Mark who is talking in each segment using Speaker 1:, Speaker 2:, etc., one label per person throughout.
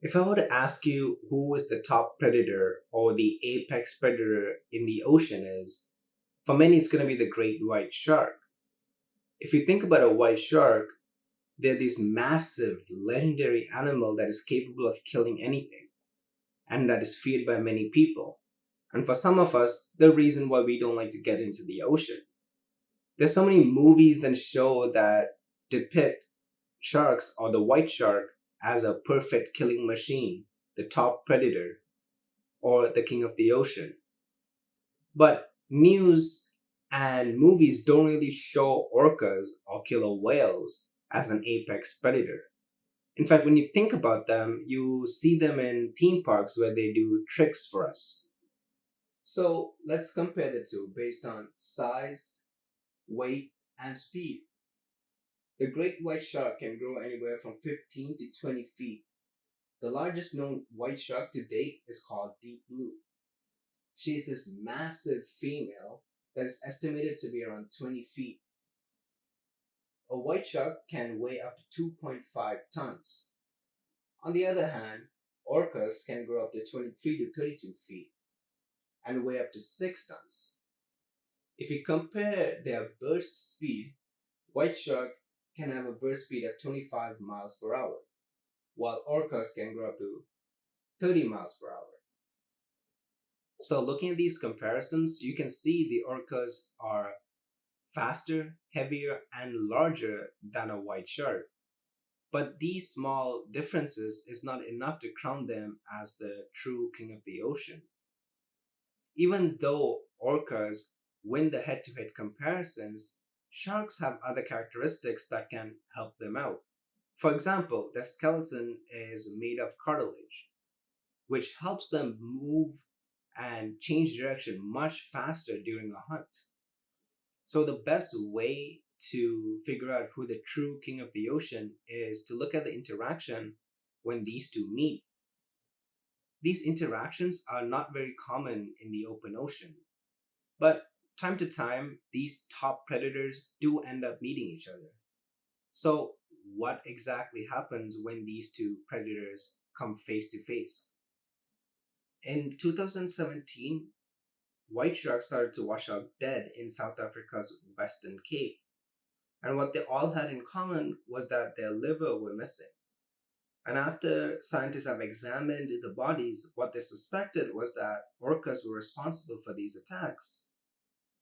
Speaker 1: If I were to ask you who is the top predator or the apex predator in the ocean is, for many it's going to be the great white shark. If you think about a white shark, they're this massive, legendary animal that is capable of killing anything and that is feared by many people. And for some of us, the reason why we don't like to get into the ocean. There's so many movies and show that depict sharks or the white shark as a perfect killing machine, the top predator, or the king of the ocean. But news and movies don't really show orcas or killer whales as an apex predator. In fact, when you think about them, you see them in theme parks where they do tricks for us. So let's compare the two based on size, weight, and speed. The great white shark can grow anywhere from 15 to 20 feet. The largest known white shark to date is called Deep Blue. She is this massive female that is estimated to be around 20 feet. A white shark can weigh up to 2.5 tons. On the other hand, orcas can grow up to 23 to 32 feet and weigh up to 6 tons. If you compare their burst speed, white shark can have a burst speed of 25 miles per hour, while orcas can grow up to 30 miles per hour. So looking at these comparisons, you can see the orcas are faster, heavier, and larger than a white shark. But these small differences is not enough to crown them as the true king of the ocean. Even though orcas win the head-to-head comparisons, sharks have other characteristics that can help them out. For example, their skeleton is made of cartilage, which helps them move and change direction much faster during a hunt. So the best way to figure out who the true king of the ocean is to look at the interaction when these two meet. These interactions are not very common in the open ocean, but time to time, these top predators do end up meeting each other. So, what exactly happens when these two predators come face to face? In 2017, white sharks started to wash up dead in South Africa's Western Cape. And what they all had in common was that their liver were missing. And after scientists have examined the bodies, what they suspected was that orcas were responsible for these attacks.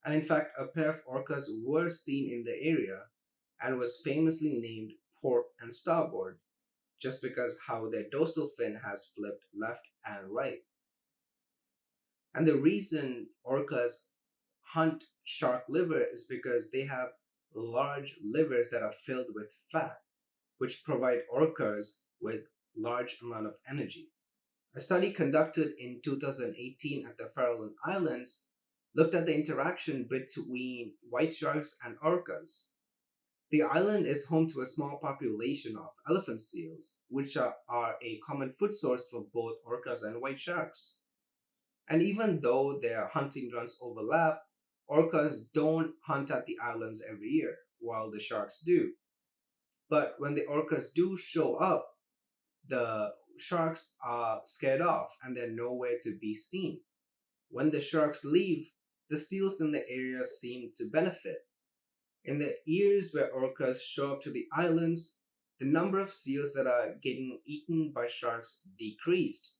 Speaker 1: And in fact, a pair of orcas were seen in the area and was famously named port and starboard, just because how their dorsal fin has flipped left and right. And the reason orcas hunt shark liver is because they have large livers that are filled with fat, which provide orcas with large amount of energy. A study conducted in 2018 at the Farallon Islands looked at the interaction between white sharks and orcas. The island is home to a small population of elephant seals, which are a common food source for both orcas and white sharks. And even though their hunting grounds overlap, orcas don't hunt at the islands every year, while the sharks do. But when the orcas do show up, the sharks are scared off and they're nowhere to be seen. When the sharks leave, the seals in the area seem to benefit. In the years where orcas show up to the islands, the number of seals that are getting eaten by sharks decreased.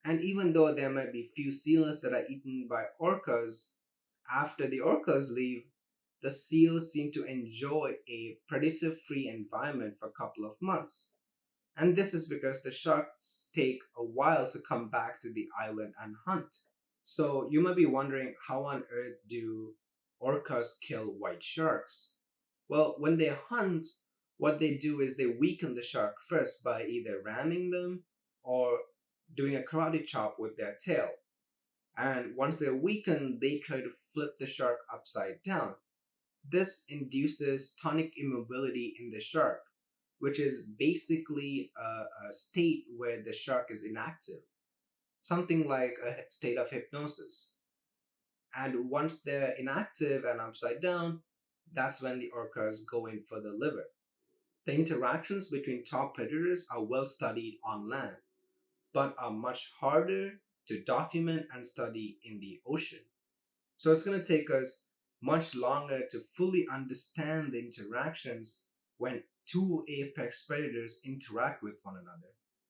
Speaker 1: And even though there might be few seals that are eaten by orcas, after the orcas leave, the seals seem to enjoy a predator free environment for a couple of months. And this is because the sharks take a while to come back to the island and hunt. So you might be wondering, how on earth do orcas kill white sharks? Well, when they hunt, what they do is they weaken the shark first by either ramming them or doing a karate chop with their tail. And once they're weakened, they try to flip the shark upside down. This induces tonic immobility in the shark, which is basically a state where the shark is inactive, something like a state of hypnosis. And once they're inactive and upside down, that's when the orcas go in for the liver. The interactions between top predators are well studied on land, but are much harder to document and study in the ocean. So it's going to take us much longer to fully understand the interactions when two apex predators interact with one another.